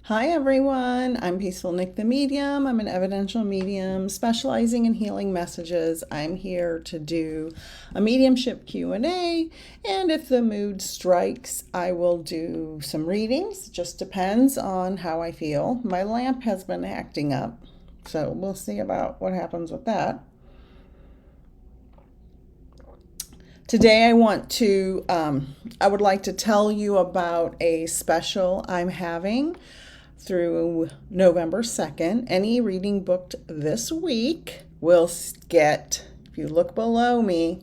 Hi everyone, I'm Peaceful Nik the Medium. I'm an evidential medium specializing in healing messages. I'm here to do a mediumship Q&A, and if the mood strikes, I will do some readings. It just depends on how I feel. My lamp has been acting up, so we'll see about what happens with that. Today I would like to tell you about a special I'm having through November 2nd. Any reading booked this week will get, if you look below me,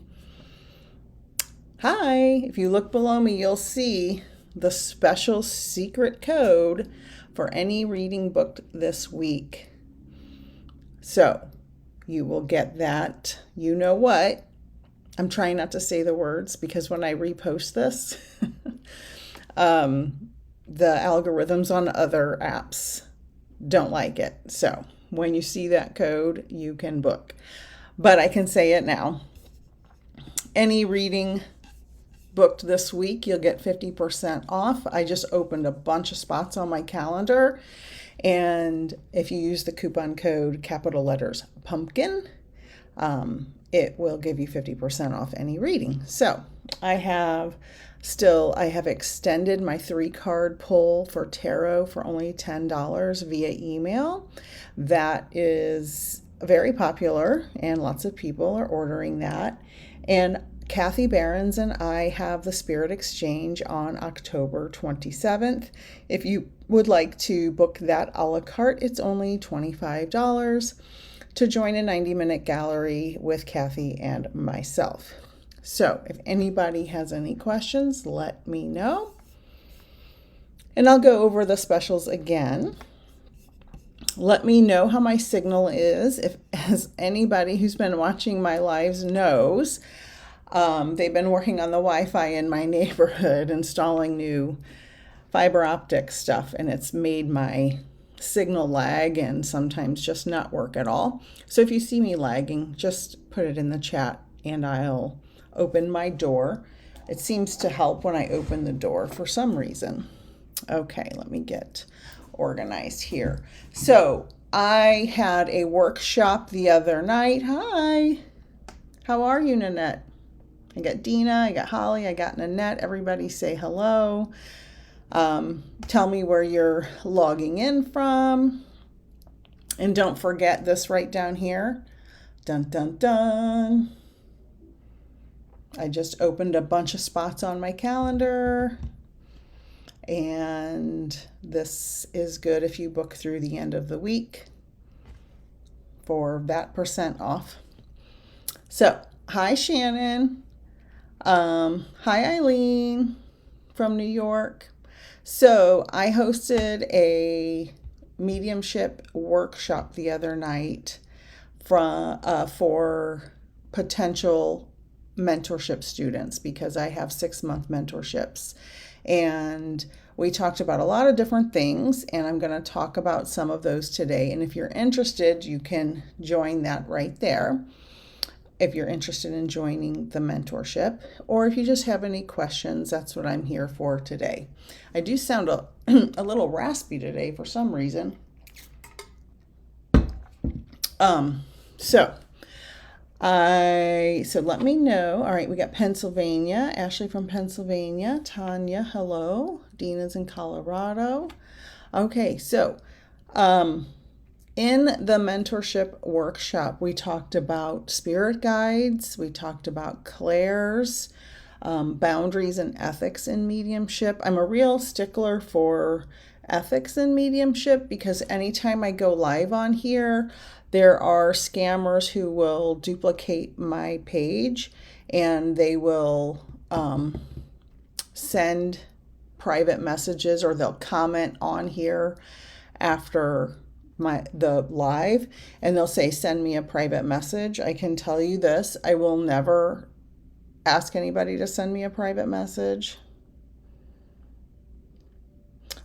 if you look below me, you'll see the special secret code for any reading booked this week. So you will get that, you know what. I'm trying not to say the words because when I repost this, the algorithms on other apps don't like it. So when you see that code, you can book. But I can say it now. Any reading booked this week, you'll get 50% off. I just opened a bunch of spots on my calendar. And if you use the coupon code capital letters pumpkin, it will give you 50% off any reading. So I have extended my 3-card pull for tarot for only $10 via email. That is very popular and lots of people are ordering that. And Kathy Behrens and I have the Spirit Exchange on October 27th. If you would like to book that a la carte, it's only $25 to join a 90-minute gallery with Kathy and myself. So if anybody has any questions, let me know. And I'll go over the specials again. Let me know how my signal is. As anybody who's been watching my lives knows, they've been working on the Wi-Fi in my neighborhood, installing new fiber optic stuff, and it's made my signal lag and sometimes just not work at all. So if you see me lagging, just put it in the chat and I'll open my door. It seems to help when I open the door for some reason. Okay, let me get organized here. So I had a workshop the other night. Hi, how are you, Nanette? I got Dina, I got Holly, I got Nanette. Everybody say hello. Tell me where you're logging in from. And don't forget this right down here. Dun, dun, dun. I just opened a bunch of spots on my calendar. And this is good if you book through the end of the week for that % off. So, hi Shannon. Hi Eileen from New York. So I hosted a mediumship workshop the other night for potential mentorship students because I have 6-month mentorships. And we talked about a lot of different things, and I'm going to talk about some of those today. And if you're interested, you can join that right there. If you're interested in joining the mentorship, or if you just have any questions, that's what I'm here for today. I do sound a little raspy today for some reason. So let me know. All right, we got Pennsylvania, Ashley from Pennsylvania, Tanya, hello, Dina's in Colorado. Okay, so in the mentorship workshop, we talked about spirit guides, we talked about clairs, boundaries and ethics in mediumship. I'm a real stickler for ethics in mediumship because anytime I go live on here, there are scammers who will duplicate my page and they will send private messages, or they'll comment on here after the live, and they'll say, send me a private message. I can tell you this, I will never ask anybody to send me a private message.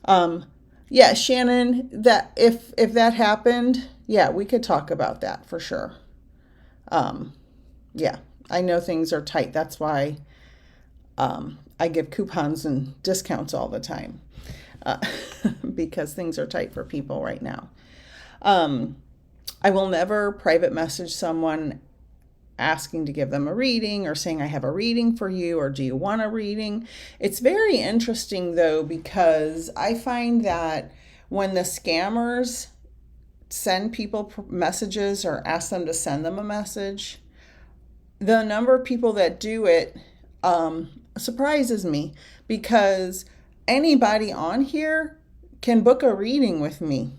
Yeah, Shannon, that if that happened, yeah, we could talk about that for sure. Yeah, I know things are tight. That's why I give coupons and discounts all the time. uh, because things are tight for people right now. I will never private message someone asking to give them a reading or saying, I have a reading for you, or do you want a reading? It's very interesting, though, because I find that when the scammers send people messages or ask them to send them a message, the number of people that do it surprises me, because anybody on here can book a reading with me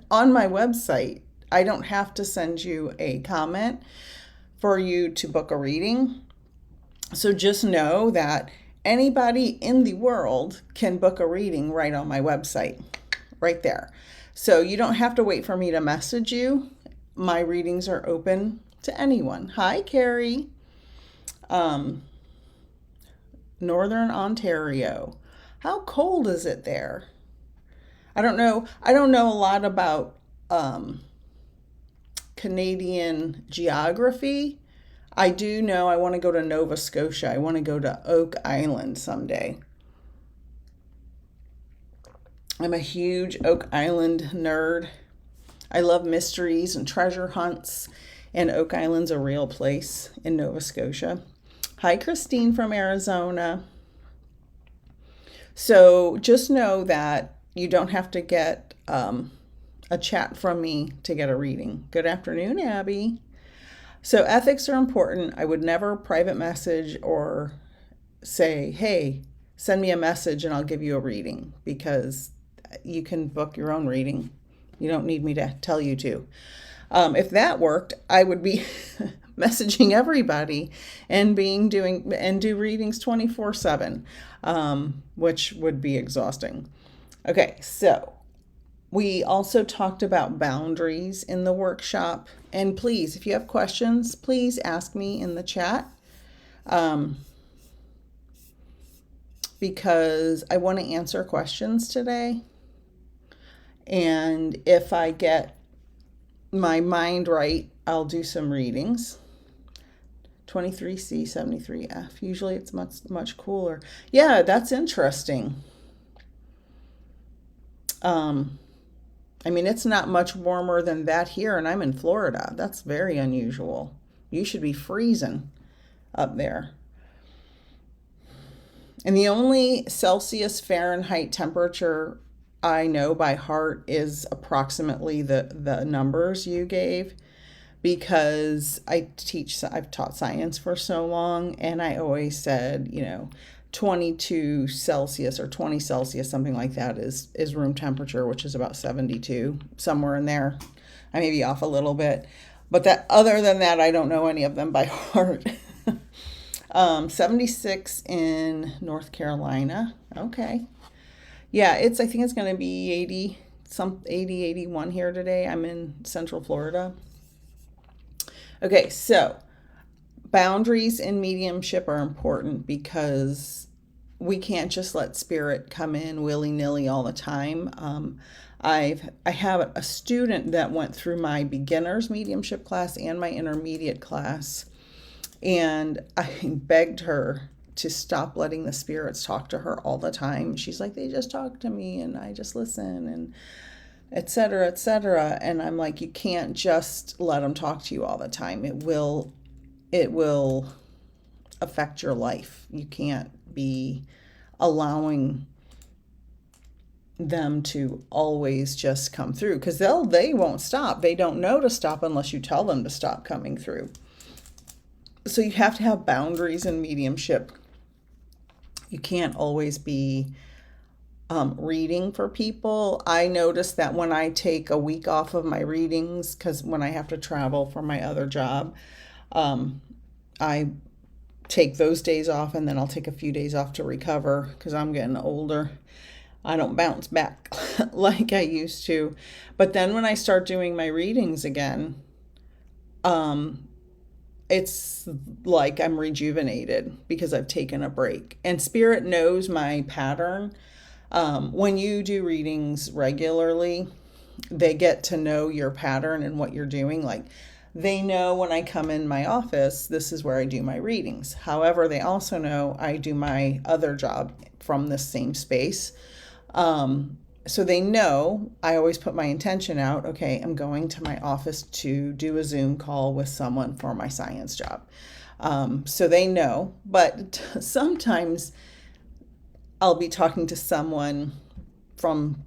on my website. I don't have to send you a comment for you to book a reading. So just know that anybody in the world can book a reading right on my website, right there. So you don't have to wait for me to message you. My readings are open to anyone. Hi, Carrie. Northern Ontario. How cold is it there? I don't know. I don't know a lot about Canadian geography. I do know I want to go to Nova Scotia. I want to go to Oak Island someday. I'm a huge Oak Island nerd. I love mysteries and treasure hunts, and Oak Island's a real place in Nova Scotia. Hi, Christine from Arizona. So just know that you don't have to get a chat from me to get a reading. Good afternoon, Abby. So ethics are important. I would never private message or say, hey, send me a message and I'll give you a reading, because you can book your own reading. You don't need me to tell you to. If that worked, I would be messaging everybody and do readings 24/7, which would be exhausting. Okay, so we also talked about boundaries in the workshop. And please, if you have questions, please ask me in the chat, because I want to answer questions today. And if I get my mind right, I'll do some readings. 23C, 73F. Usually it's much cooler. Yeah, that's interesting. I mean, it's not much warmer than that here, and I'm in Florida. That's very unusual. You should be freezing up there. And the only Celsius Fahrenheit temperature I know by heart is approximately the numbers you gave, because I've taught science for so long, and I always said, 22 Celsius or 20 Celsius, something like that is room temperature, which is about 72, somewhere in there. I may be off a little bit, but other than that, I don't know any of them by heart. 76 in North Carolina. Okay. Yeah, I think it's going to be 80, 81 here today. I'm in Central Florida. Okay, so boundaries in mediumship are important, because we can't just let spirit come in willy-nilly all the time. I have a student that went through my beginner's mediumship class and my intermediate class, and I begged her to stop letting the spirits talk to her all the time. She's like, they just talk to me and I just listen, and et cetera, et cetera. And I'm like, you can't just let them talk to you all the time. It will affect your life. You can't be allowing them to always just come through, because they won't stop. They don't know to stop unless you tell them to stop coming through. So you have to have boundaries in mediumship. You can't always be reading for people. I notice that when I take a week off of my readings, because when I have to travel for my other job, I take those days off, and then I'll take a few days off to recover, because I'm getting older. I don't bounce back like I used to. But then when I start doing my readings again, it's like I'm rejuvenated, because I've taken a break. And Spirit knows my pattern. When you do readings regularly, they get to know your pattern and what you're doing. Like, they know when I come in my office, this is where I do my readings. However, they also know I do my other job from the same space. So they know I always put my intention out. Okay, I'm going to my office to do a Zoom call with someone for my science job. So they know, but sometimes I'll be talking to someone from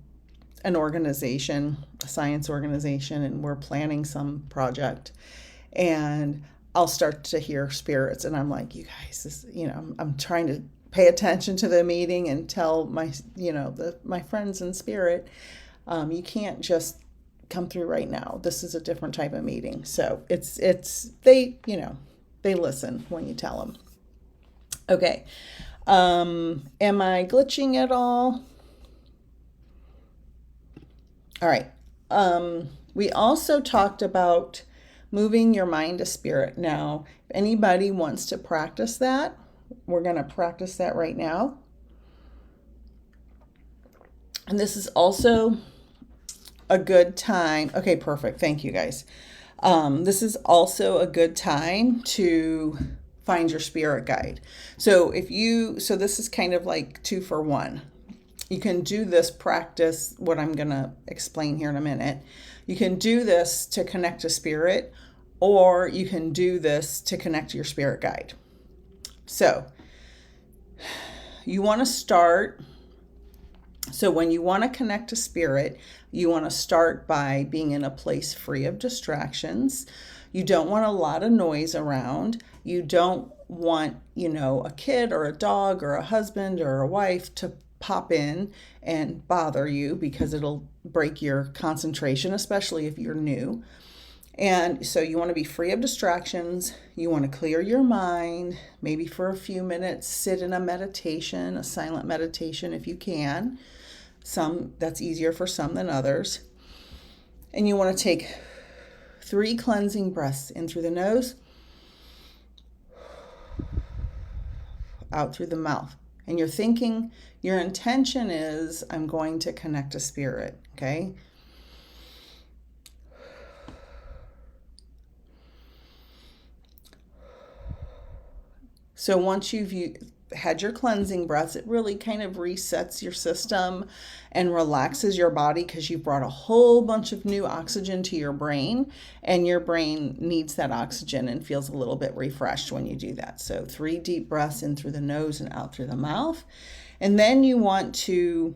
an organization, a science organization, and we're planning some project. And I'll start to hear spirits, and I'm like, you guys, this, I'm trying to pay attention to the meeting and tell my, my friends in spirit, you can't just come through right now. This is a different type of meeting. So they listen when you tell them. Okay. Am I glitching at all? All right. We also talked about moving your mind to spirit. Now, if anybody wants to practice that, we're going to practice that right now. And this is also a good time. Okay, perfect. Thank you, guys. This is also a good time to find your spirit guide. So this is kind of like 2 for 1. You can do this practice, what I'm going to explain here in a minute. You can do this to connect to spirit, or you can do this to connect to your spirit guide. So you want to start. So when you want to connect to spirit, you want to start by being in a place free of distractions. You don't want a lot of noise around. You don't want, a kid or a dog or a husband or a wife to pop in and bother you, because it'll break your concentration, especially if you're new. And so you want to be free of distractions. You want to clear your mind, maybe for a few minutes, sit in a meditation, a silent meditation if you can. That's easier for some than others. And you want to take 3 cleansing breaths in through the nose, out through the mouth. And you're thinking, your intention is, I'm going to connect to spirit, okay? So once you've had your cleansing breaths, it really kind of resets your system and relaxes your body, because you've brought a whole bunch of new oxygen to your brain, and your brain needs that oxygen and feels a little bit refreshed when you do that. So 3 deep breaths in through the nose and out through the mouth. And then you want to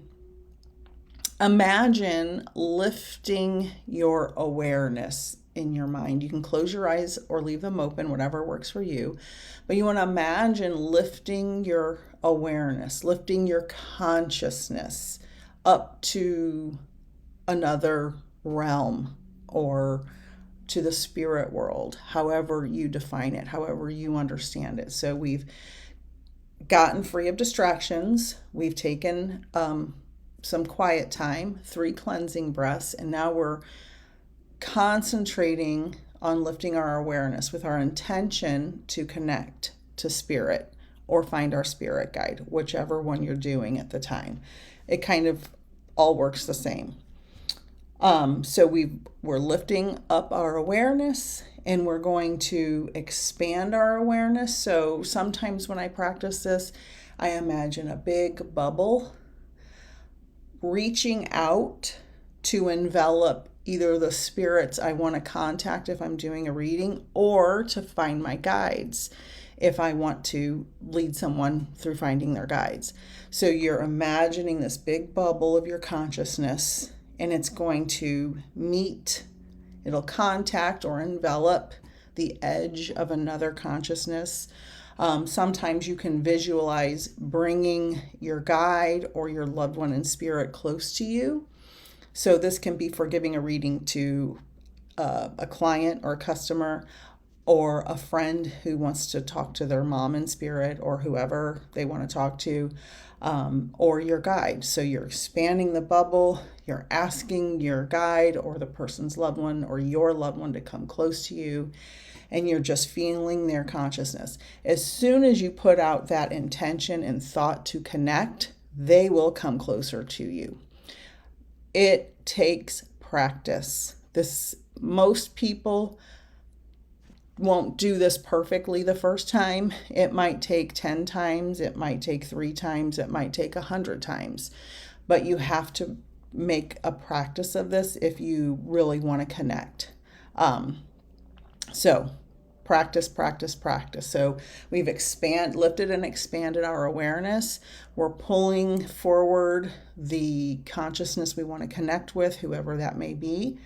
imagine lifting your awareness in your mind. You can close your eyes or leave them open, whatever works for you. But you want to imagine lifting your awareness, lifting your consciousness up to another realm, or to the spirit world, however you define it, however you understand it. So we've gotten free of distractions. We've taken some quiet time, 3 cleansing breaths, and now we're concentrating on lifting our awareness with our intention to connect to spirit or find our spirit guide, whichever one you're doing at the time. It kind of all works the same. So we're lifting up our awareness, and we're going to expand our awareness. So sometimes when I practice this, I imagine a big bubble reaching out to envelop either the spirits I want to contact if I'm doing a reading, or to find my guides if I want to lead someone through finding their guides. So you're imagining this big bubble of your consciousness, and it's going to it'll contact or envelop the edge of another consciousness. Sometimes you can visualize bringing your guide or your loved one in spirit close to you. So this can be for giving a reading to a client or a customer, or a friend who wants to talk to their mom in spirit, or whoever they want to talk to, or your guide. So you're expanding the bubble, you're asking your guide or the person's loved one or your loved one to come close to you, and you're just feeling their consciousness. As soon as you put out that intention and thought to connect, they will come closer to you. It takes practice. Most people won't do this perfectly the first time. It might take 10 times, it might take 3 times, it might take 100 times. but you have to make a practice of this if you really want to connect. So practice, practice, practice. So we've lifted and expanded our awareness. We're pulling forward the consciousness we want to connect with, whoever that may be,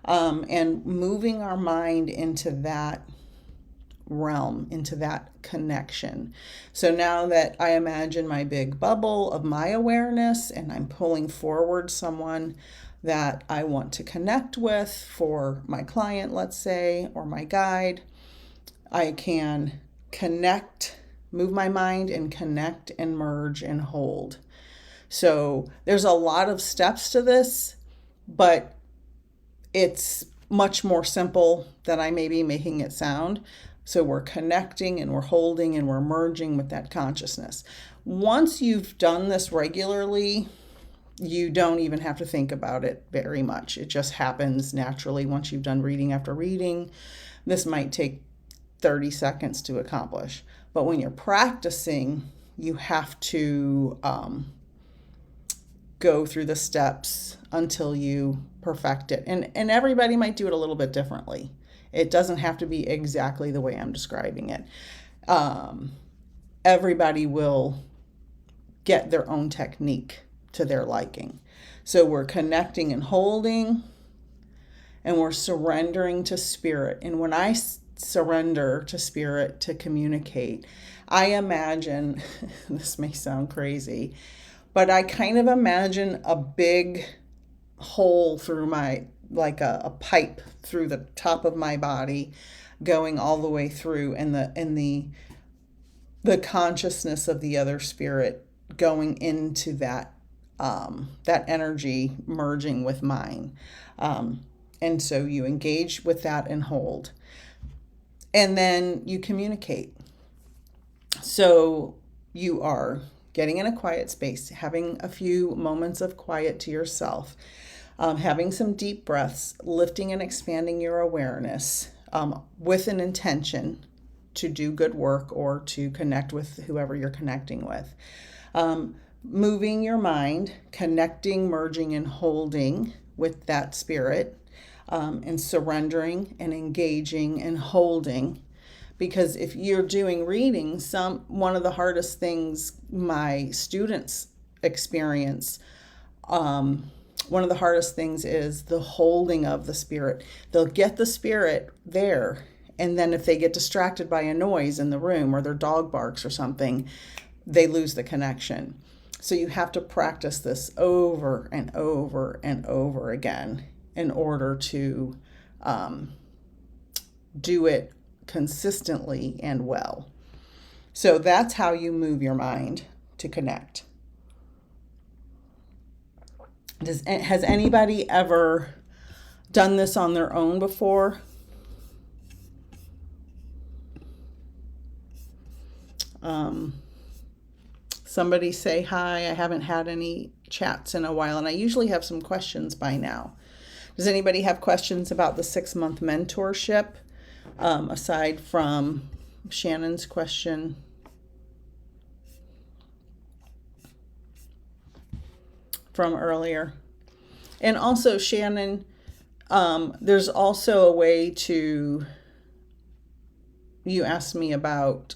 and moving our mind into that realm, into that connection. So now that I imagine my big bubble of my awareness and I'm pulling forward someone that I want to connect with for my client, let's say, or my guide, I can connect, move my mind and connect and merge and hold. So there's a lot of steps to this, but it's much more simple than I may be making it sound. So we're connecting and we're holding and we're merging with that consciousness. Once you've done this regularly, you don't even have to think about it very much. It just happens naturally once you've done reading after reading. This might take 30 seconds to accomplish. But when you're practicing, you have to go through the steps until you perfect it. And everybody might do it a little bit differently. It doesn't have to be exactly the way I'm describing it. Everybody will get their own technique to their liking. So we're connecting and holding, and we're surrendering to spirit. And when I surrender to spirit to communicate, I imagine, this may sound crazy, but I kind of imagine a big hole through like a pipe through the top of my body, going all the way through, and the consciousness of the other spirit going into that energy merging with mine. And so you engage with that and hold. And then you communicate. So you are getting in a quiet space, having a few moments of quiet to yourself, having some deep breaths, lifting and expanding your awareness with an intention to do good work or to connect with whoever you're connecting with. Moving your mind, connecting, merging, and holding with that spirit, and surrendering and engaging and holding. Because if you're doing readings, one of the hardest things my students experience, one of the hardest things is the holding of the spirit. They'll get the spirit there, and then if they get distracted by a noise in the room or their dog barks or something, they lose the connection. So you have to practice this over and over and over again in order to do it consistently and well. So that's how you move your mind to connect. Has anybody ever done this on their own before? Somebody say hi. I haven't had any chats in a while, and I usually have some questions by now. Does anybody have questions about the 6-month mentorship, aside from Shannon's question? From earlier. And also, Shannon, there's also a way to, you asked me about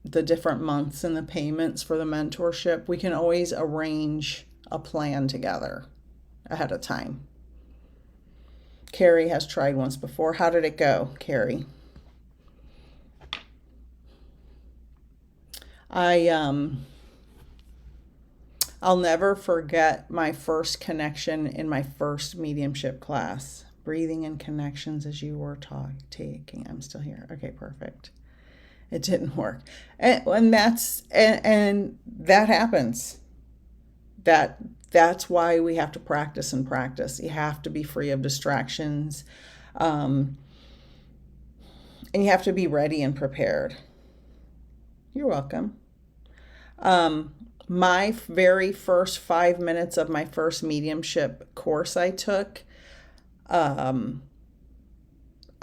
the different months and the payments for the mentorship. We can always arrange a plan together ahead of time. Carrie has tried once before. How did it go, Carrie? I'll never forget my first connection in my first mediumship class. Breathing and connections as you were taking. I'm still here. Okay, perfect. It didn't work. And that happens. That's why we have to practice and practice. You have to be free of distractions. And you have to be ready and prepared. You're welcome. My very first 5 minutes of my first mediumship course I took, I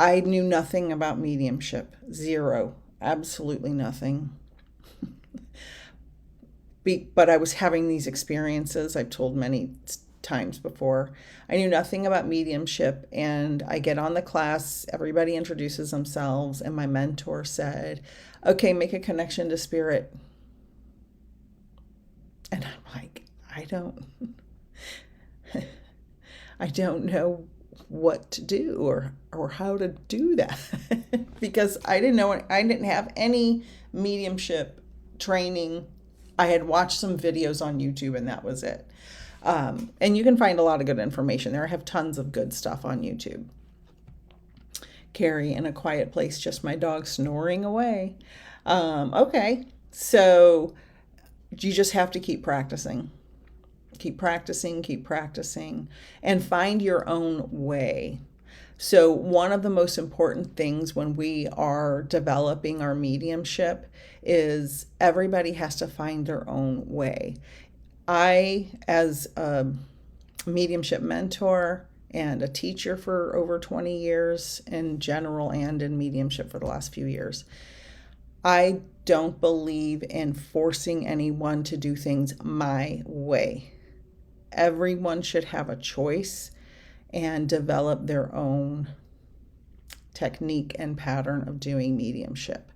knew nothing about mediumship. Zero. Absolutely nothing. but I was having these experiences I've told many times before. I knew nothing about mediumship, and I get on the class, everybody introduces themselves, and my mentor said, okay, make a connection to spirit. And I'm like, I don't know what to do or how to do that because I didn't have any mediumship training. I had watched some videos on YouTube and that was it. And you can find a lot of good information there. I have tons of good stuff on YouTube. Carrie in a quiet place, just my dog snoring away. Okay, so you just have to keep practicing. Keep practicing, and find your own way. So one of the most important things when we are developing our mediumship is everybody has to find their own way. I, as a mediumship mentor and a teacher for over 20 years in general and in mediumship for the last few years, I don't believe in forcing anyone to do things my way. Everyone should have a choice and develop their own technique and pattern of doing mediumship.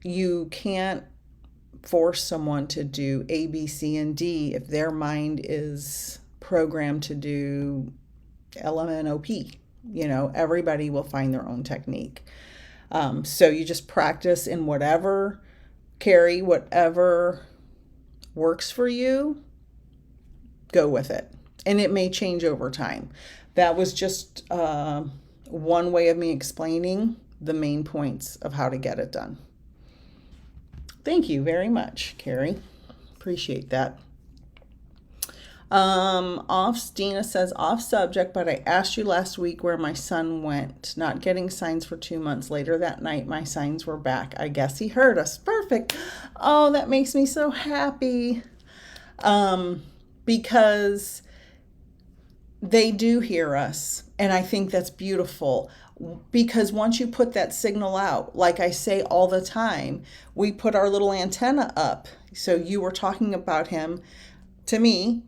You can't force someone to do A, B, C, and D if their mind is programmed to do LMNOP. Everybody will find their own technique. So you just practice in whatever works for you, go with it. And it may change over time. That was just one way of me explaining the main points of how to get it done. Thank you very much, Carrie. Appreciate that. Dina says, off subject, but I asked you last week where my son went. Not getting signs for 2 months. Later that night, my signs were back. I guess he heard us. Perfect. Oh, that makes me so happy. Because they do hear us. And I think that's beautiful. Because once you put that signal out, like I say all the time, we put our little antenna up. So you were talking about him to me,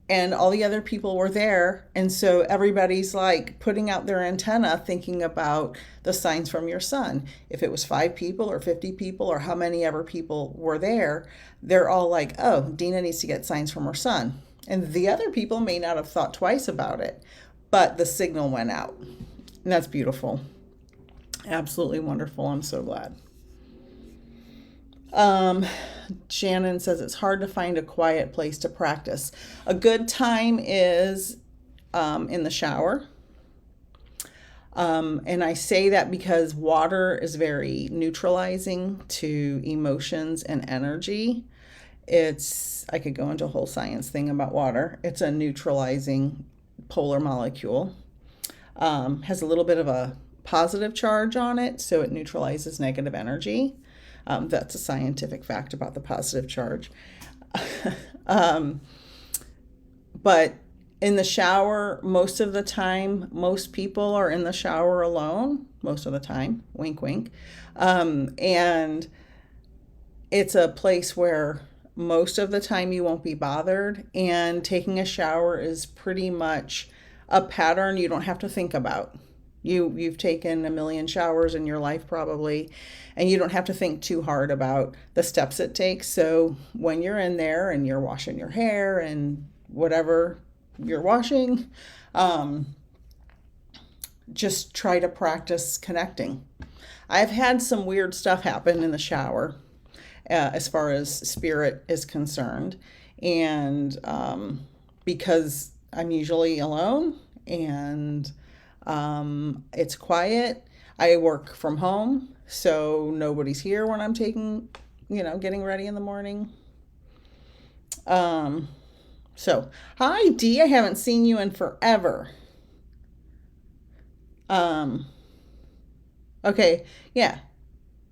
and all the other people were there. And so everybody's like putting out their antenna, thinking about the signs from your son. If it was 5 people or 50 people or how many ever people were there, they're all like, oh, Dina needs to get signs from her son. And the other people may not have thought twice about it, but the signal went out. And that's beautiful. Absolutely wonderful. I'm so glad. Shannon says it's hard to find a quiet place to practice. A good time is in the shower. And I say that because water is very neutralizing to emotions and energy. I could go into a whole science thing about water. It's a neutralizing polar molecule. Has a little bit of a positive charge on it, so it neutralizes negative energy. That's a scientific fact about the positive charge. But in the shower, most of the time, most people are in the shower alone, most of the time, wink, wink. And it's a place where most of the time you won't be bothered, and taking a shower is pretty much a pattern you don't have to think about. You've taken a million showers in your life probably, and you don't have to think too hard about the steps it takes. So when you're in there and you're washing your hair and whatever you're washing, just try to practice connecting. I've had some weird stuff happen in the shower as far as spirit is concerned, and because I'm usually alone and it's quiet. I work from home, so nobody's here when I'm getting ready in the morning. So, hi Dee, I haven't seen you in forever. Okay, yeah.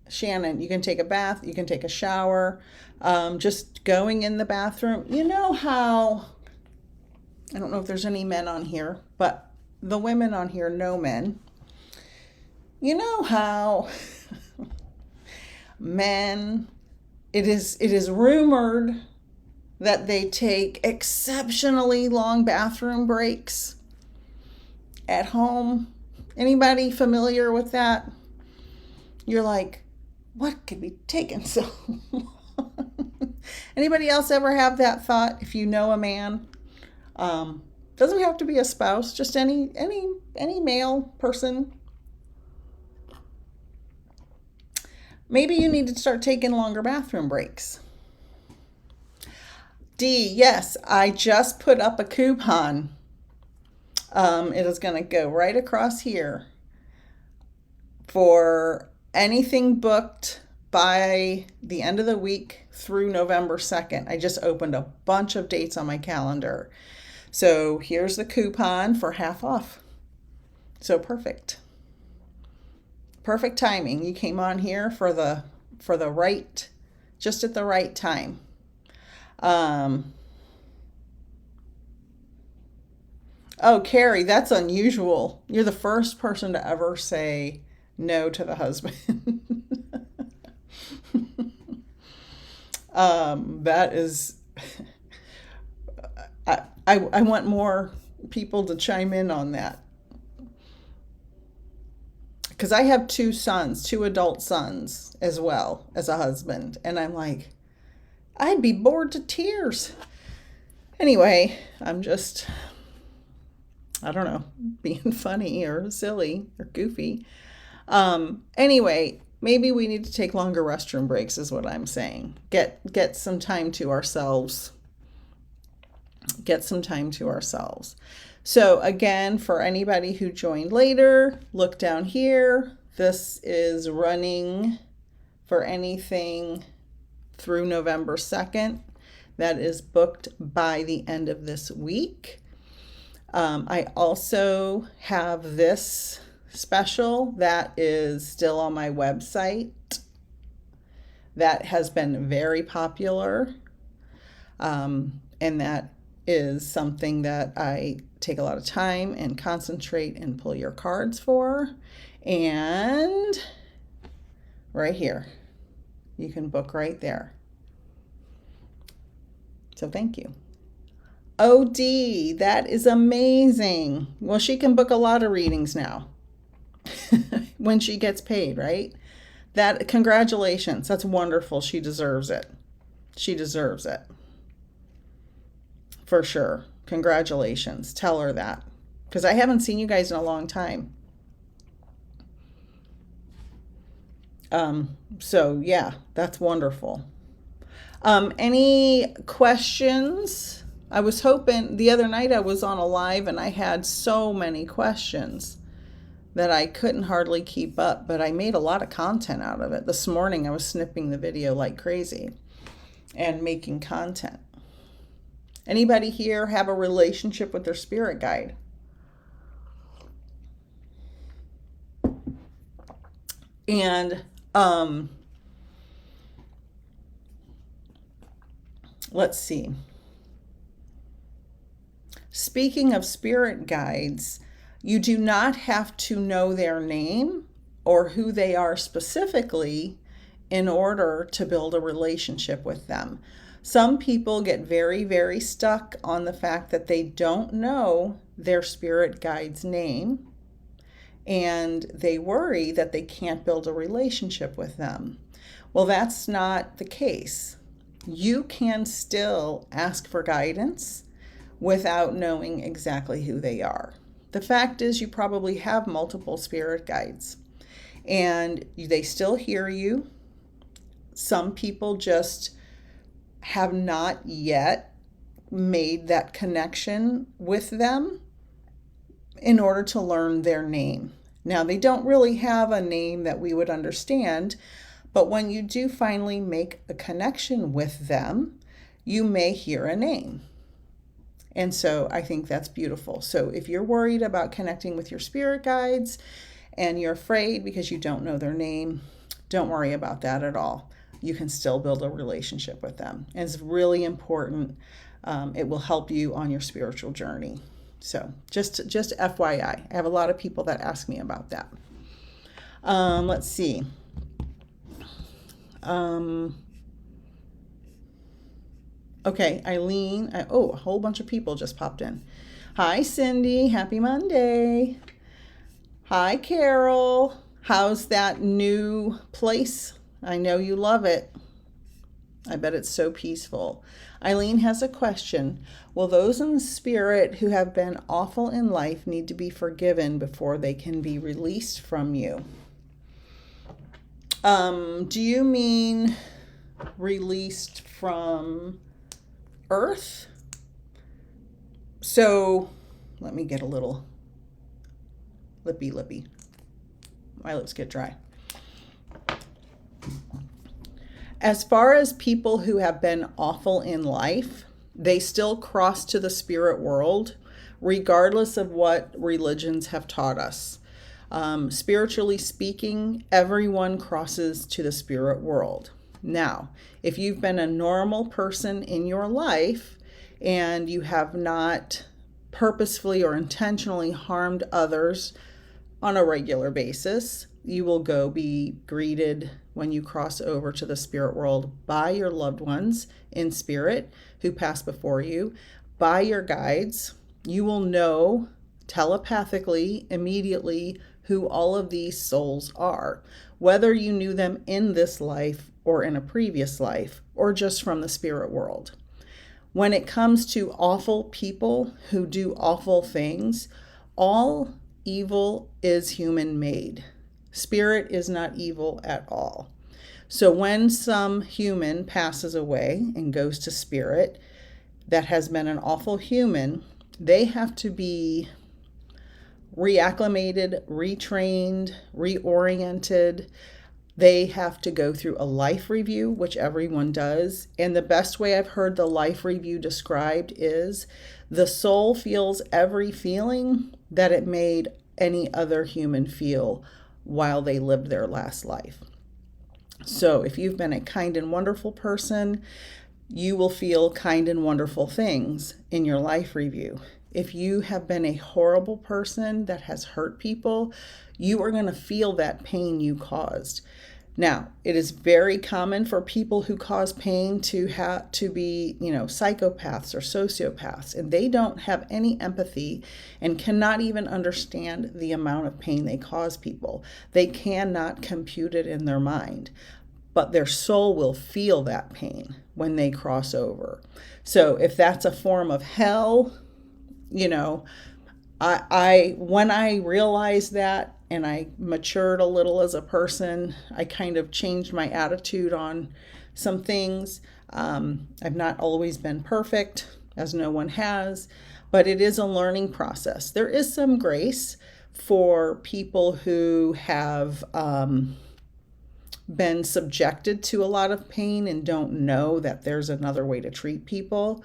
Shannon, you can take a bath, you can take a shower, just going in the bathroom. You know how, I don't know if there's any men on here, but the women on here know men. You know how men it is rumored that they take exceptionally long bathroom breaks at home. Anybody familiar with that? You're like, what could be taking so long? Anybody else ever have that thought? If you know a man, doesn't have to be a spouse, just any male person. Maybe you need to start taking longer bathroom breaks. D, yes, I just put up a coupon. It is going to go right across here for anything booked by the end of the week through November 2nd. I just opened a bunch of dates on my calendar. So here's the coupon for half off. So perfect. Perfect timing. You came on here for the right, just at the right time. Oh, Carrie, that's unusual. You're the first person to ever say no to the husband. That is, I want more people to chime in on that. Because I have two sons, two adult sons as well as a husband. And I'm like, I'd be bored to tears. Anyway, I'm just, I don't know, being funny or silly or goofy. Anyway, maybe we need to take longer restroom breaks is what I'm saying. Get some time to ourselves. Get some time to ourselves. So again, for anybody who joined later, look down here. This is running for anything through November 2nd. That is booked by the end of this week. I also have this special that is still on my website that has been very popular. And that is something that I take a lot of time and concentrate and pull your cards for. And right here, you can book right there. So thank you. OD, that is amazing. Well, she can book a lot of readings now when she gets paid, right? That, congratulations. That's wonderful. She deserves it. She deserves it. For sure. Congratulations. Tell her that. Because I haven't seen you guys in a long time. So yeah, that's wonderful. Any questions? I was hoping the other night I was on a live and I had so many questions that I couldn't hardly keep up, but I made a lot of content out of it. This morning I was snipping the video like crazy and making content. Anybody here have a relationship with their spirit guide? And let's see. Speaking of spirit guides, you do not have to know their name or who they are specifically in order to build a relationship with them. Some people get very, very stuck on the fact that they don't know their spirit guide's name, and they worry that they can't build a relationship with them. Well, that's not the case. You can still ask for guidance without knowing exactly who they are. The fact is, you probably have multiple spirit guides, and they still hear you. Some people just have not yet made that connection with them in order to learn their name. Now, they don't really have a name that we would understand, but when you do finally make a connection with them, you may hear a name. And so I think that's beautiful. So if you're worried about connecting with your spirit guides and you're afraid because you don't know their name, don't worry about that at all. You can still build a relationship with them. And it's really important. It will help you on your spiritual journey. So just FYI, I have a lot of people that ask me about that. Let's see. Okay, Eileen. Oh, a whole bunch of people just popped in. Hi, Cindy. Happy Monday. Hi, Carol. How's that new place? I know you love it. I bet it's so peaceful. Eileen has a question. Will those in the spirit who have been awful in life need to be forgiven before they can be released from you? Do you mean released from Earth? So let me get a little lippy. My lips get dry. As far as people who have been awful in life, they still cross to the spirit world, regardless of what religions have taught us. Spiritually speaking, everyone crosses to the spirit world. Now, if you've been a normal person in your life and you have not purposefully or intentionally harmed others on a regular basis, you will go be greeted when you cross over to the spirit world by your loved ones in spirit who pass before you, by your guides. You will know telepathically, immediately, who all of these souls are, whether you knew them in this life or in a previous life, or just from the spirit world. When it comes to awful people who do awful things, all evil is human made. Spirit is not evil at all. So when some human passes away and goes to spirit that has been an awful human, they have to be reacclimated, retrained, reoriented. They have to go through a life review, which everyone does. And the best way I've heard the life review described is the soul feels every feeling that it made any other human feel while they lived their last life. So if you've been a kind and wonderful person, you will feel kind and wonderful things in your life review. If you have been a horrible person that has hurt people, you are going to feel that pain you caused. Now, it is very common for people who cause pain to be, psychopaths or sociopaths, and they don't have any empathy and cannot even understand the amount of pain they cause people. They cannot compute it in their mind, but their soul will feel that pain when they cross over. So if that's a form of hell, when I realized that and I matured a little as a person, I kind of changed my attitude on some things. I've not always been perfect, as no one has, but it is a learning process. There is some grace for people who have been subjected to a lot of pain and don't know that there's another way to treat people.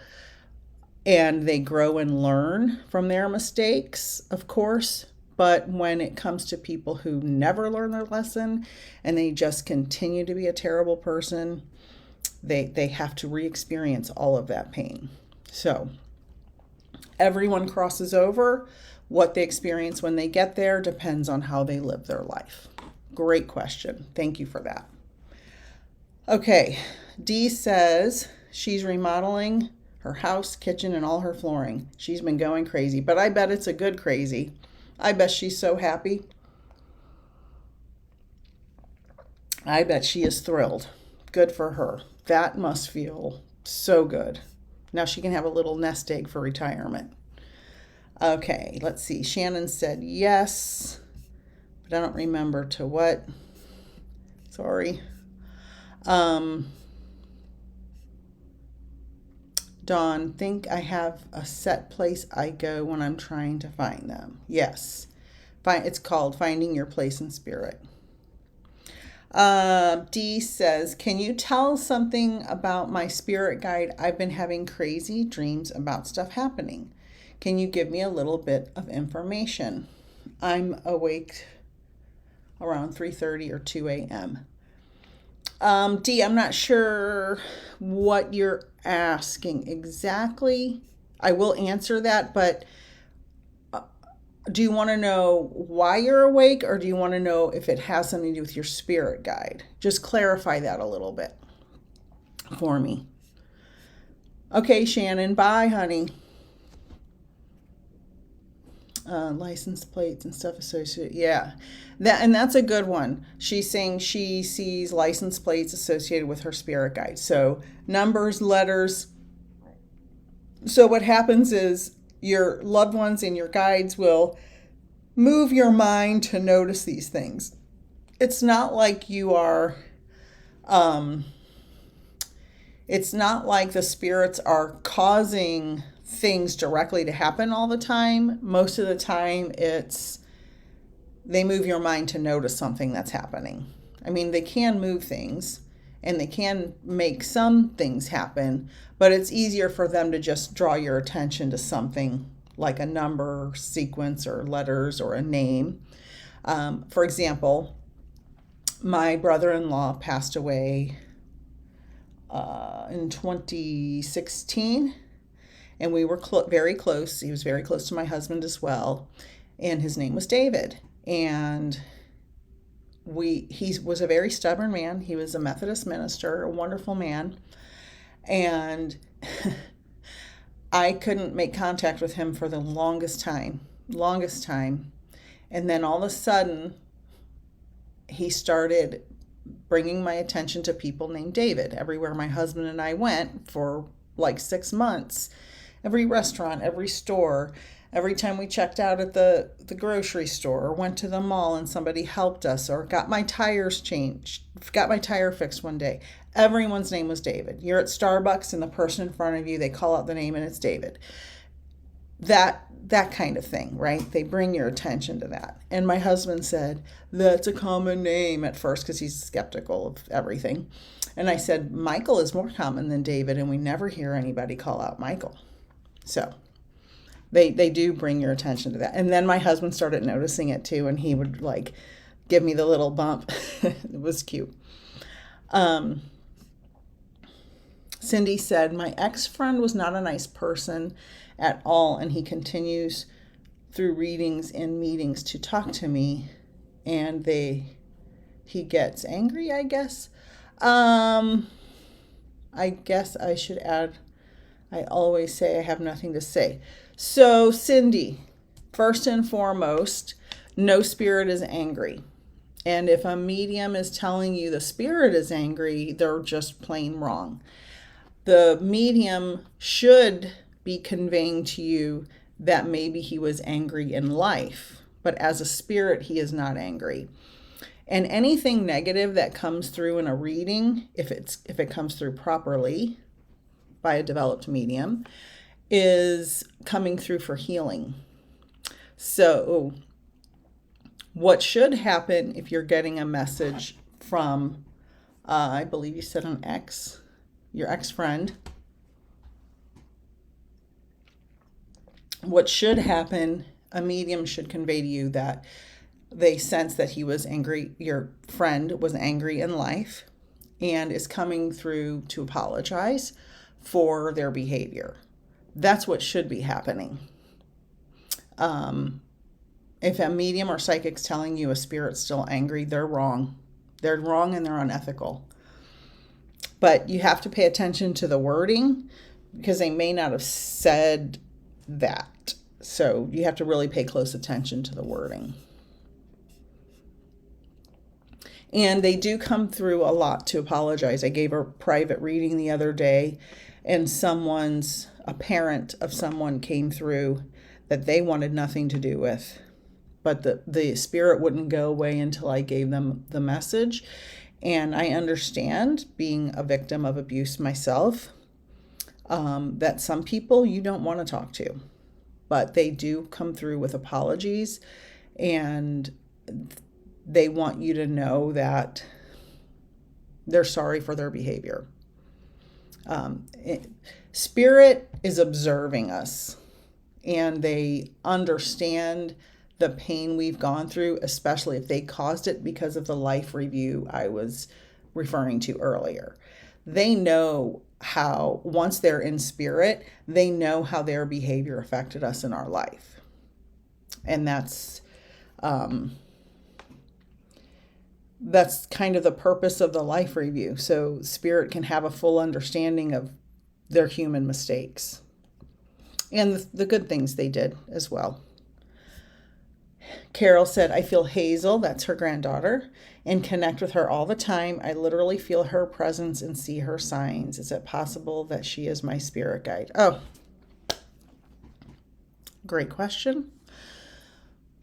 And they grow and learn from their mistakes, of course. But when it comes to people who never learn their lesson and they just continue to be a terrible person, they have to re-experience all of that pain. So everyone crosses over. What they experience when they get there depends on how they live their life. Great question. Thank you for that. Okay, Dee says she's remodeling her house, kitchen, and all her flooring. She's been going crazy, but I bet it's a good crazy. I bet she's so happy. I bet she is thrilled. Good for her. That must feel so good. Now she can have a little nest egg for retirement. Okay, let's see. Shannon said yes, but I don't remember to what. Sorry. Dawn, think I have a set place I go when I'm trying to find them. Yes. It's called Finding Your Place in Spirit. Dee says, can you tell something about my spirit guide? I've been having crazy dreams about stuff happening. Can you give me a little bit of information? I'm awake around 3:30 or 2 a.m. Dee, I'm not sure what you're asking exactly. I will answer that, but do you want to know why you're awake, or do you want to know if it has something to do with your spirit guide? Just clarify that a little bit for me. Okay, Shannon, bye, honey. License plates and stuff associated. Yeah, that's a good one. She's saying she sees license plates associated with her spirit guide. So numbers, letters. So what happens is your loved ones and your guides will move your mind to notice these things. It's not like you are. Um, it's not like the spirits are causing things directly to happen all the time. Most of the time, they move your mind to notice something that's happening. I mean, they can move things and they can make some things happen, but it's easier for them to just draw your attention to something like a number, sequence, or letters, or a name. For example, my brother-in-law passed away in 2016, and we were very close. He was very close to my husband as well, and his name was David. And he was a very stubborn man. He was a Methodist minister, a wonderful man, and I couldn't make contact with him for the longest time. And then all of a sudden, he started bringing my attention to people named David. Everywhere my husband and I went for like 6 months, every restaurant, every store, every time we checked out at the grocery store or went to the mall and somebody helped us or got my tires changed, got my tire fixed one day, everyone's name was David. You're at Starbucks and the person in front of you, they call out the name and it's David. That kind of thing, right? They bring your attention to that. And my husband said, that's a common name at first because he's skeptical of everything. And I said, Michael is more common than David, and we never hear anybody call out Michael. So they do bring your attention to that. And then my husband started noticing it too, and he would like give me the little bump. It was cute. Cindy said, my ex-friend was not a nice person at all, and he continues through readings and meetings to talk to me, and he gets angry, I guess. I guess I should add, I always say I have nothing to say. So, Cindy, first and foremost, no spirit is angry. And if a medium is telling you the spirit is angry, they're just plain wrong. The medium should be conveying to you that maybe he was angry in life, but as a spirit, he is not angry. And anything negative that comes through in a reading, if it comes through properly by a developed medium, is coming through for healing. So what should happen if you're getting a message from, I believe you said your ex-friend, what should happen, a medium should convey to you that they sense that he was angry, your friend was angry in life, and is coming through to apologize for their behavior. That's what should be happening. If a medium or psychic's telling you a spirit's still angry, they're wrong. They're wrong and they're unethical. But you have to pay attention to the wording because they may not have said that. So you have to really pay close attention to the wording. And they do come through a lot to apologize. I gave a private reading the other day, and a parent of someone came through that they wanted nothing to do with. But the spirit wouldn't go away until I gave them the message. And I understand, being a victim of abuse myself, that some people you don't want to talk to. But they do come through with apologies, and they want you to know that they're sorry for their behavior. Spirit is observing us, and they understand the pain we've gone through, especially if they caused it because of the life review I was referring to earlier. They know how, once they're in spirit, they know how their behavior affected us in our life. And that's kind of the purpose of the life review. So spirit can have a full understanding of their human mistakes and the good things they did as well. Carol said, I feel Hazel, that's her granddaughter, and connect with her all the time. I literally feel her presence and see her signs. Is it possible that she is my spirit guide? Oh, great question.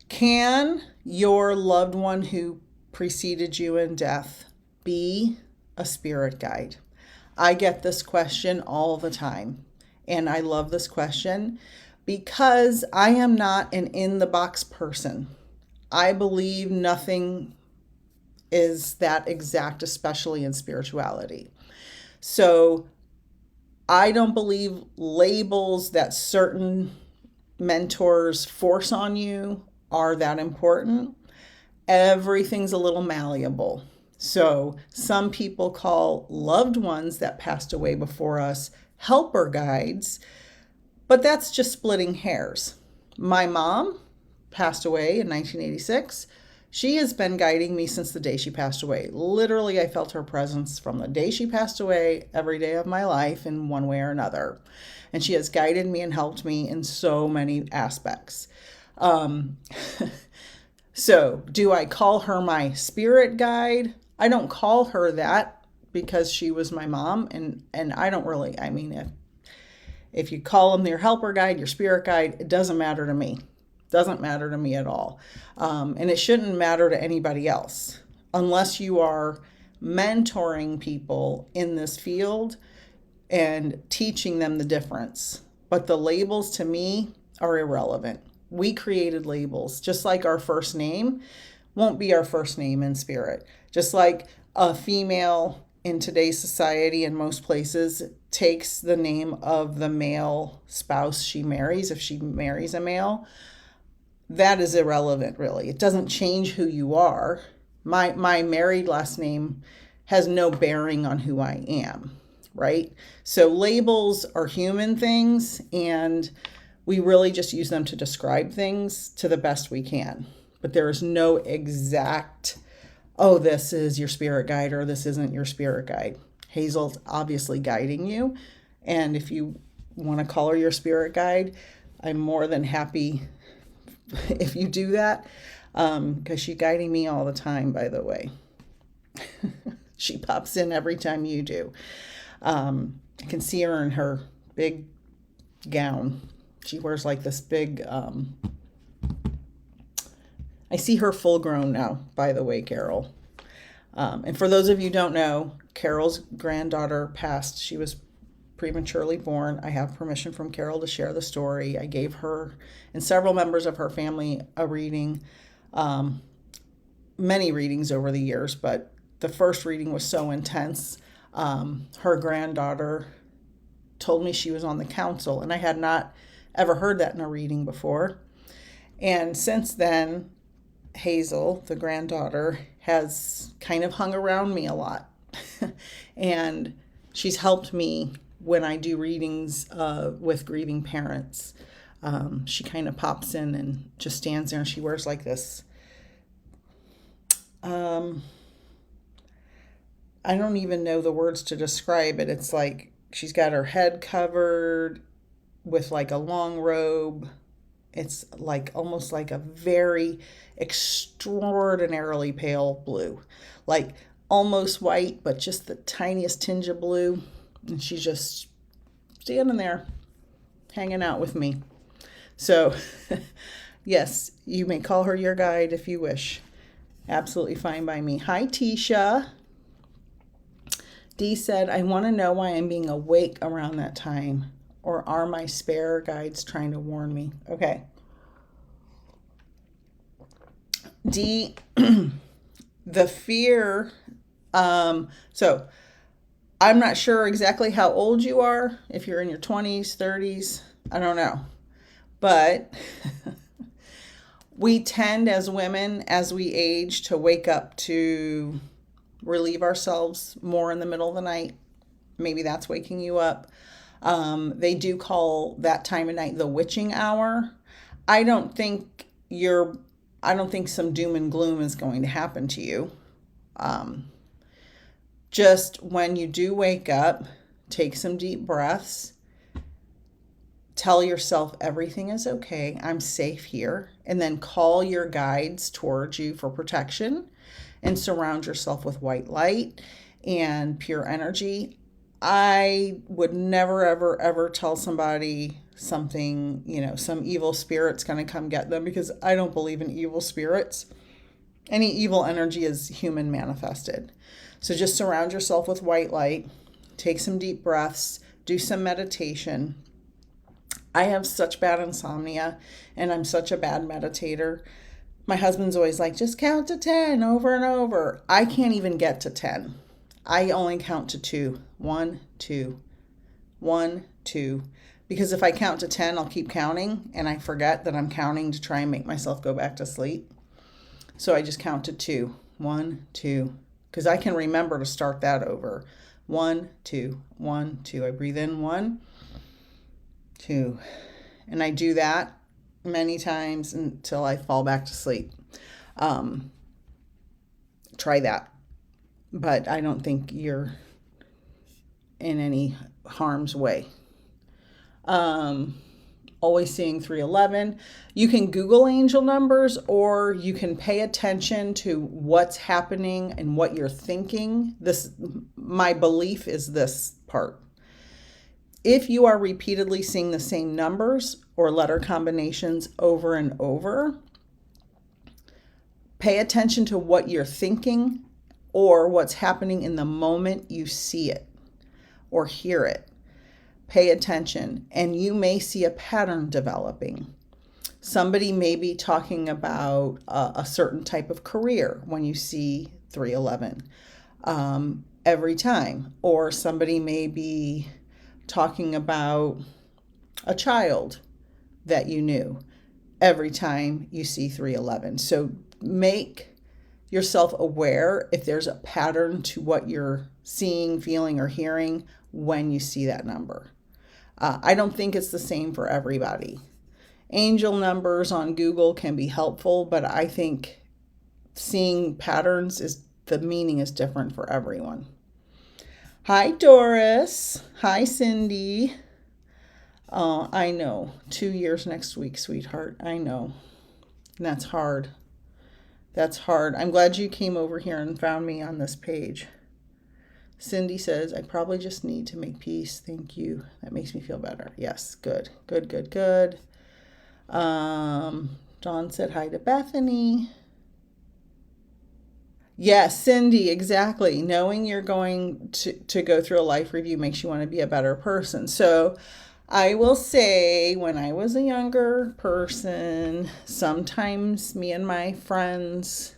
Can your loved one who preceded you in death be a spirit guide? I get this question all the time, and I love this question because I am not an in-the-box person. I believe nothing is that exact, especially in spirituality. So I don't believe labels that certain mentors force on you are that important. Everything's a little malleable. So some people call loved ones that passed away before us helper guides, but that's just splitting hairs. My mom passed away in 1986. She has been guiding me since the day she passed away. Literally, I felt her presence from the day she passed away every day of my life in one way or another. And she has guided me and helped me in so many aspects. So do I call her my spirit guide? I don't call her that because she was my mom. And I don't really, I mean, if you call them your helper guide, your spirit guide, it doesn't matter to me. Doesn't matter to me at all. And it shouldn't matter to anybody else unless you are mentoring people in this field and teaching them the difference. But the labels to me are irrelevant. We created labels, just like our first name won't be our first name in spirit. Just like a female in today's society in most places takes the name of the male spouse she marries if she marries a male. That is irrelevant, really. It doesn't change who you are. My married last name has no bearing on who I am, right? So labels are human things, and we really just use them to describe things to the best we can. But there is no exact, oh, this is your spirit guide or this isn't your spirit guide. Hazel's obviously guiding you. And if you want to call her your spirit guide, I'm more than happy if you do that, because she's guiding me all the time, by the way. She pops in every time you do. I can see her in her big gown. She wears like this big, I see her full grown now, by the way, Carol. And for those of you who don't know, Carol's granddaughter passed. She was prematurely born. I have permission from Carol to share the story. I gave her and several members of her family a reading, many readings over the years, but the first reading was so intense. Her granddaughter told me she was on the council, and I had not ever heard that in a reading before. And since then, Hazel, the granddaughter, has kind of hung around me a lot. And she's helped me when I do readings with grieving parents. She kind of pops in and just stands there, and she wears like this. I don't even know the words to describe it. It's like she's got her head covered with like a long robe. It's like almost like a very extraordinarily pale blue, like almost white, but just the tiniest tinge of blue. And she's just standing there hanging out with me. So yes, you may call her your guide if you wish. Absolutely fine by me. Hi, Tisha. Dee said, I want to know why I'm being awake around that time. Or are my spare guides trying to warn me? Okay. Dee, the fear. So I'm not sure exactly how old you are. If you're in your 20s, 30s, I don't know. But we tend as women, as we age, to wake up to relieve ourselves more in the middle of the night. Maybe that's waking you up. They do call that time of night the witching hour. I don't think some doom and gloom is going to happen to you. Just when you do wake up, take some deep breaths, tell yourself everything is okay, I'm safe here, and then call your guides towards you for protection and surround yourself with white light and pure energy. I would never, ever, ever tell somebody something, some evil spirit's going to come get them, because I don't believe in evil spirits. Any evil energy is human manifested. So just surround yourself with white light, take some deep breaths, do some meditation. I have such bad insomnia and I'm such a bad meditator. My husband's always like, just count to 10 over and over. I can't even get to 10. I only count to 2. 1, 2, 1, 2. Because if I count to 10, I'll keep counting and I forget that I'm counting to try and make myself go back to sleep. So I just count to 2. 1, 2. Because I can remember to start that over. 1, 2, 1, 2. I breathe in 1, 2. And I do that many times until I fall back to sleep. Try that. But I don't think you're in any harm's way. Always seeing 311. You can Google angel numbers, or you can pay attention to what's happening and what you're thinking. My belief is this part. If you are repeatedly seeing the same numbers or letter combinations over and over, pay attention to what you're thinking or what's happening in the moment you see it or hear it. Pay attention, and you may see a pattern developing. Somebody may be talking about a certain type of career when you see 311 every time. Or somebody may be talking about a child that you knew every time you see 311. So make yourself aware if there's a pattern to what you're seeing, feeling, or hearing when you see that number. I don't think it's the same for everybody. Angel numbers on Google can be helpful, but I think seeing patterns the meaning is different for everyone. Hi, Doris. Hi, Cindy. I know. 2 years next week, sweetheart. I know. And that's hard. That's hard. I'm glad you came over here and found me on this page. Cindy says, I probably just need to make peace. Thank you. That makes me feel better. Yes, good. Good, good, good. Dawn said hi to Bethany. Yes, Cindy, exactly. Knowing you're going to go through a life review makes you want to be a better person. So I will say, when I was a younger person, sometimes me and my friends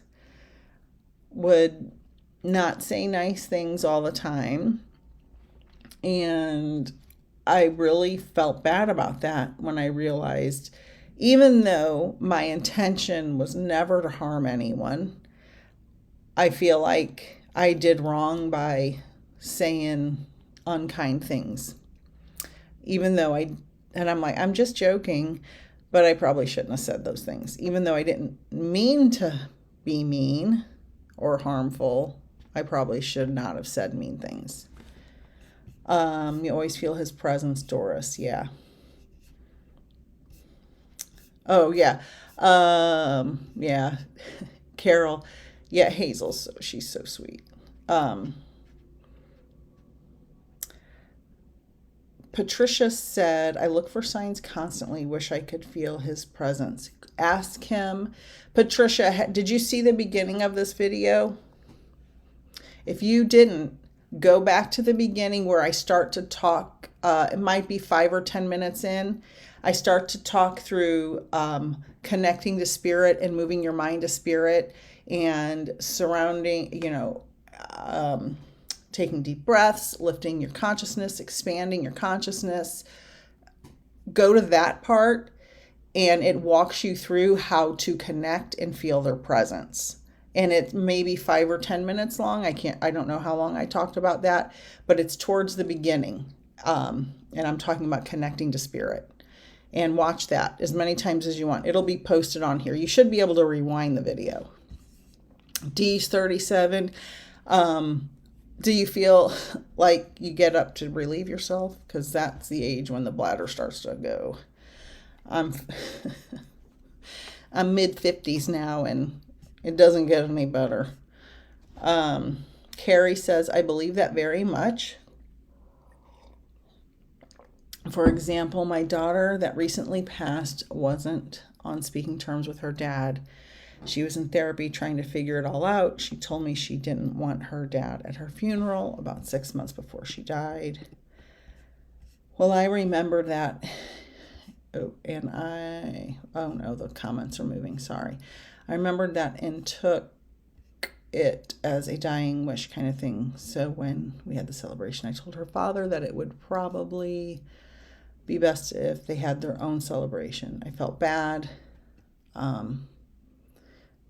would not say nice things all the time. And I really felt bad about that when I realized, even though my intention was never to harm anyone, I feel like I did wrong by saying unkind things. Even though I'm like, I'm just joking, but I probably shouldn't have said those things. Even though I didn't mean to be mean or harmful, I probably should not have said mean things. You always feel his presence, Doris. Yeah. Oh, yeah. Yeah. Carol. Yeah, Hazel. She's so sweet. Patricia said, I look for signs constantly. Wish I could feel his presence. Ask him. Patricia, did you see the beginning of this video? If you didn't, go back to the beginning where I start to talk. It might be 5 or 10 minutes in. I start to talk through connecting to spirit and moving your mind to spirit and surrounding, taking deep breaths, lifting your consciousness, expanding your consciousness. Go to that part and it walks you through how to connect and feel their presence. And it may be 5 or 10 minutes long. I don't know how long I talked about that, but it's towards the beginning. And I'm talking about connecting to spirit. And watch that as many times as you want. It'll be posted on here. You should be able to rewind the video. D's 37. Do you feel like you get up to relieve yourself? Because that's the age when the bladder starts to go. I'm I'm mid 50s now, and it doesn't get any better. Carrie says, I believe that very much. For example, my daughter that recently passed wasn't on speaking terms with her dad. She was in therapy trying to figure it all out. She told me she didn't want her dad at her funeral about 6 months before she died. Well, I remember that. Oh no, the comments are moving. Sorry. I remembered that and took it as a dying wish kind of thing. So when we had the celebration, I told her father that it would probably be best if they had their own celebration. I felt bad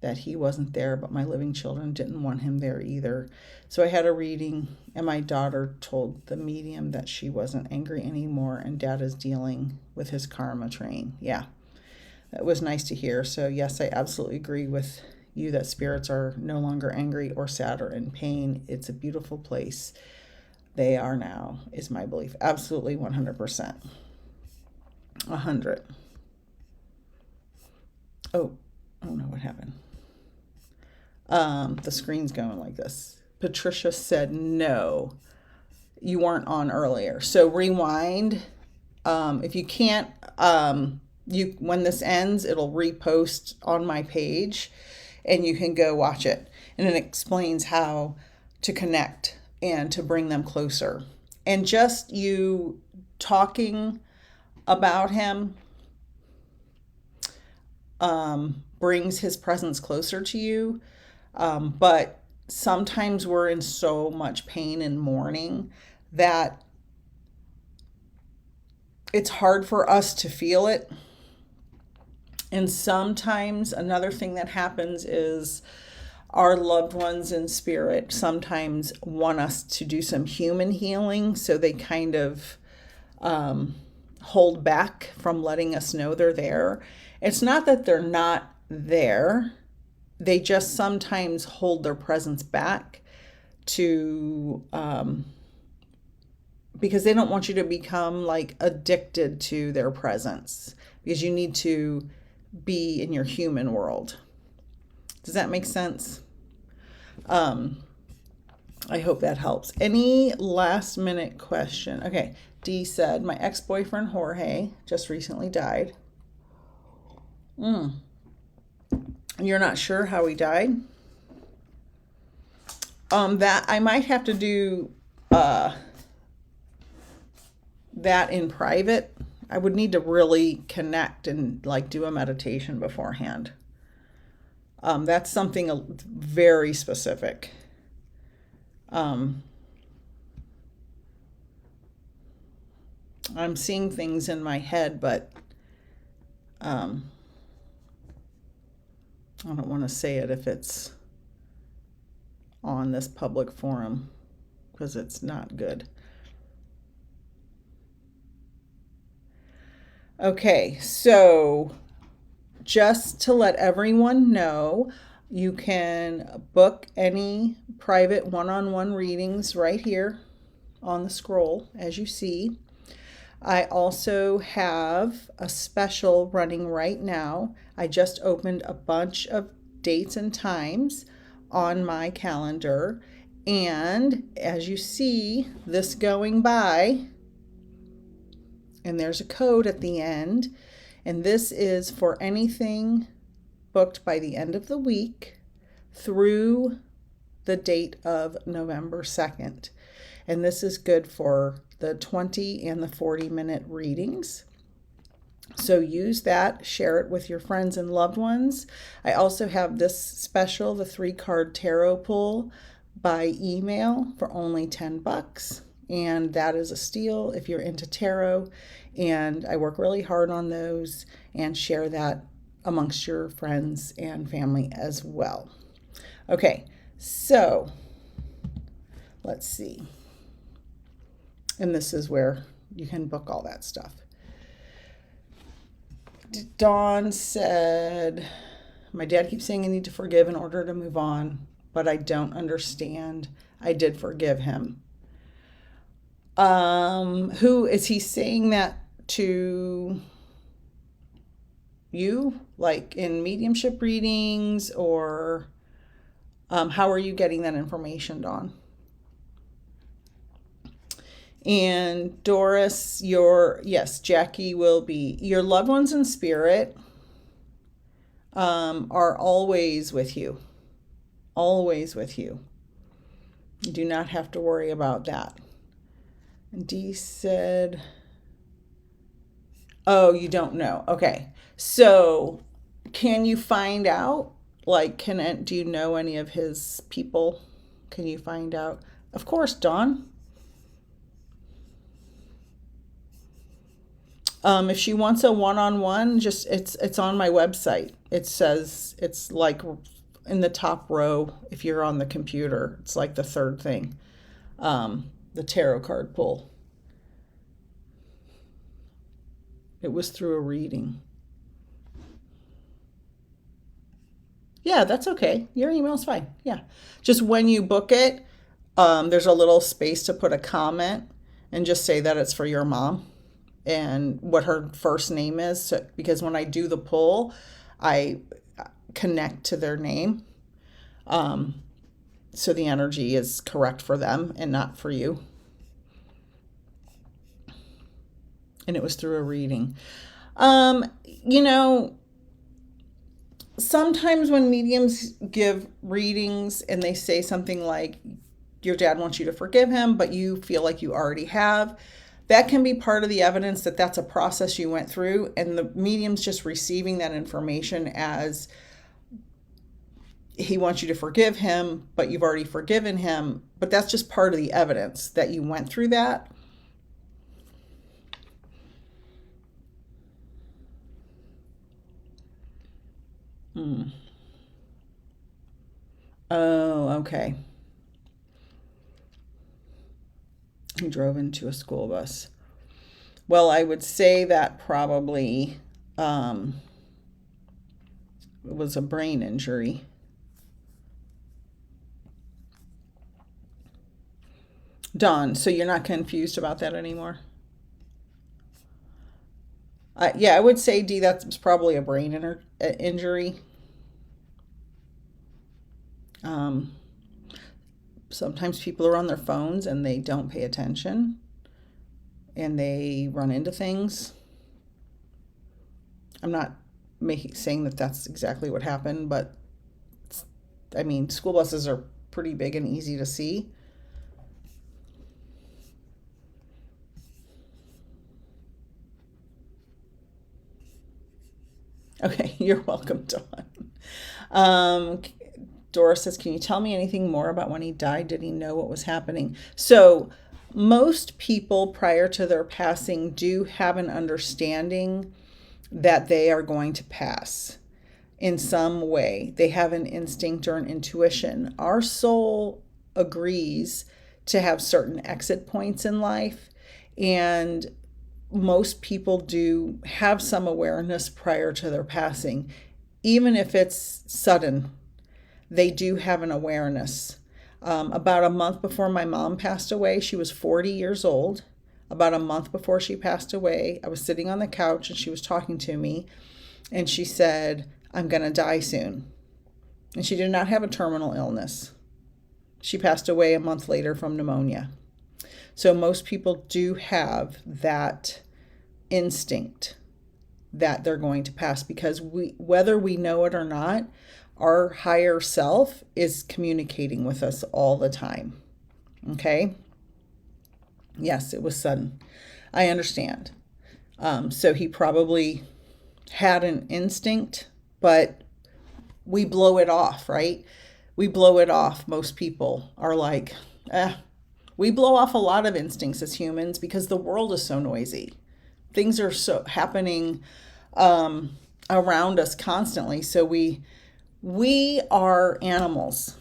that he wasn't there, but my living children didn't want him there either. So I had a reading, and my daughter told the medium that she wasn't angry anymore, and dad is dealing with his karma train. Yeah, that was nice to hear. So yes, I absolutely agree with you that spirits are no longer angry or sad or in pain. It's a beautiful place. They are now, is my belief. Absolutely 100%. 100. Oh no, what happened? The screen's going like this. Patricia said, no, you weren't on earlier. So rewind. If you can't, when this ends, it'll repost on my page and you can go watch it. And it explains how to connect and to bring them closer. And just you talking about him brings his presence closer to you. But sometimes we're in so much pain and mourning that it's hard for us to feel it. And sometimes another thing that happens is our loved ones in spirit sometimes want us to do some human healing. So they kind of hold back from letting us know they're there. It's not that they're not there. They just sometimes hold their presence back to, because they don't want you to become like addicted to their presence, because you need to be in your human world. Does that make sense? I hope that helps. Any last minute question? Okay. Dee said, my ex-boyfriend Jorge just recently died. You're not sure how he died? That I might have to do that in private. I would need to really connect and like do a meditation beforehand. That's something very specific. I'm seeing things in my head, but I don't want to say it if it's on this public forum, because it's not good. Okay, so just to let everyone know, you can book any private one-on-one readings right here on the scroll, as you see. I also have a special running right now. I just opened a bunch of dates and times on my calendar. And as you see this going by, and there's a code at the end, and this is for anything booked by the end of the week through the date of November 2nd. And this is good for the 20 and the 40-minute readings. So use that, share it with your friends and loved ones. I also have this special, the 3-card tarot pull by email for only $10. And that is a steal if you're into tarot. And I work really hard on those and share that amongst your friends and family as well. Okay, so let's see. And this is where you can book all that stuff. Dawn said, my dad keeps saying I need to forgive in order to move on. but I don't understand. I did forgive him. Who is he saying that to? You, like in mediumship readings, or how are you getting that information, Dawn? And Doris, yes, Jackie will be, your loved ones in spirit are always with you. Always with you. You do not have to worry about that. And Dee said, oh, you don't know. Okay. So can you find out? Like, do you know any of his people? Can you find out? Of course, Dawn. If she wants a one-on-one, just it's on my website. It says, it's like in the top row if you're on the computer. It's like the third thing. The tarot card pull. It was through a reading. Yeah, that's okay. Your email's fine. Yeah. Just when you book it, there's a little space to put a comment and just say that it's for your mom and what her first name is. So, because when I do the pull, I connect to their name. So the energy is correct for them and not for you. And it was through a reading. Sometimes when mediums give readings and they say something like, your dad wants you to forgive him, but you feel like you already have, that can be part of the evidence that that's a process you went through, and the medium's just receiving that information as he wants you to forgive him, but you've already forgiven him. But that's just part of the evidence that you went through that. Oh, okay. He drove into a school bus. Well, I would say that probably it was a brain injury. Dawn, so you're not confused about that anymore? Yeah, I would say, Dee, that's probably a brain injury. Sometimes people are on their phones and they don't pay attention and they run into things. I'm not saying that that's exactly what happened, but I mean, school buses are pretty big and easy to see. Okay, you're welcome, Dawn. Doris says, can you tell me anything more about when he died? Did he know what was happening? So most people prior to their passing do have an understanding that they are going to pass in some way. They have an instinct or an intuition. Our soul agrees to have certain exit points in life, and most people do have some awareness prior to their passing. Even if it's sudden, they do have an awareness. About a month before my mom passed away, she was 40 years old. About a month before she passed away, I was sitting on the couch and she was talking to me, and she said, I'm going to die soon. And she did not have a terminal illness. She passed away a month later from pneumonia. So most people do have that instinct that they're going to pass, because whether we know it or not, our higher self is communicating with us all the time. Okay? Yes, it was sudden. I understand. So he probably had an instinct, but we blow it off, right? We blow it off. Most people are like, we blow off a lot of instincts as humans because the world is so noisy. Things are so happening around us constantly. So we are animals.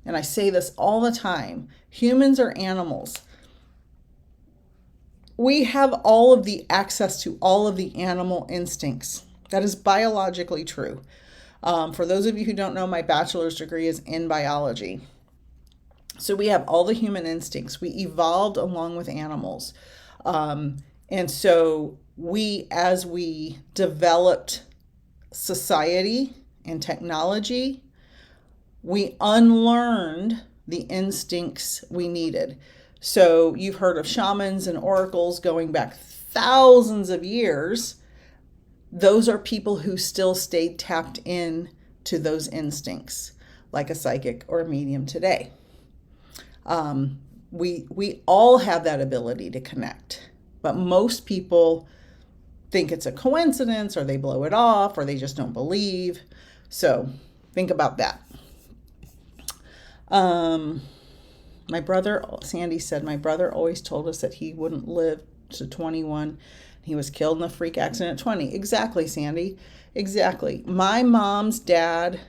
And I say this all the time. Humans are animals. We have all of the access to all of the animal instincts. That is biologically true. For those of you who don't know, my bachelor's degree is in biology. So we have all the human instincts. We evolved along with animals. And so as we developed society and technology, we unlearned the instincts we needed. So you've heard of shamans and oracles going back thousands of years. Those are people who still stayed tapped in to those instincts, like a psychic or a medium today. We all have that ability to connect, but most people think it's a coincidence, or they blow it off, or they just don't believe. So think about that. My brother, Sandy said, my brother always told us that he wouldn't live to 21. He was killed in a freak accident at 20. Exactly, Sandy. Exactly. My mom's dad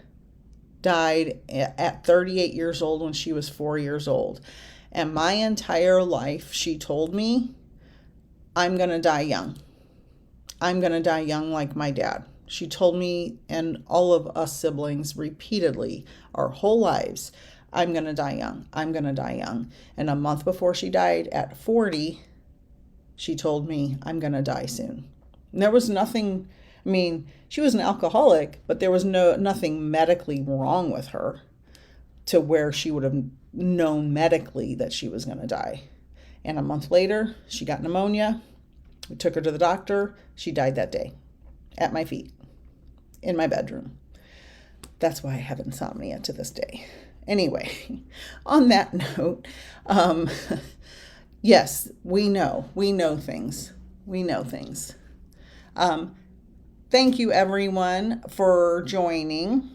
died at 38 years old when she was 4 years old. And my entire life, she told me, I'm going to die young. I'm going to die young like my dad. She told me and all of us siblings repeatedly our whole lives, I'm going to die young. I'm going to die young. And a month before she died at 40, she told me, I'm going to die soon. And there was nothing, I mean, she was an alcoholic, but there was nothing medically wrong with her to where she would have known medically that she was going to die. And a month later, she got pneumonia. We took her to the doctor. She died that day at my feet in my bedroom. That's why I have insomnia to this day. Anyway, on that note, yes, we know things. We know things. Thank you, everyone, for joining.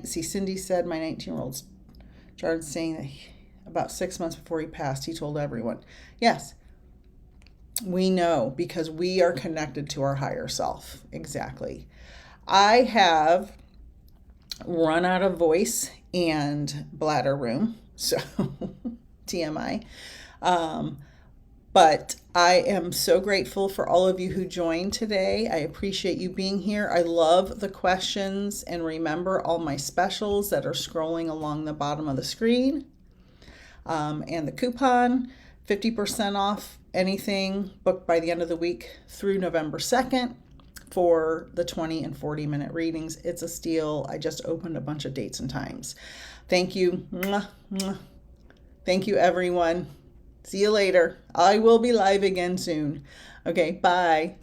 Cindy said my 19-year-old started saying that about 6 months before he passed, he told everyone. Yes, we know because we are connected to our higher self. Exactly. I have run out of voice and bladder room, so TMI. But I am so grateful for all of you who joined today. I appreciate you being here. I love the questions, and remember all my specials that are scrolling along the bottom of the screen. And the coupon, 50% off anything booked by the end of the week through November 2nd for the 20 and 40-minute readings. It's a steal. I just opened a bunch of dates and times. Thank you. Mwah, mwah. Thank you, everyone. See you later. I will be live again soon. Okay, bye.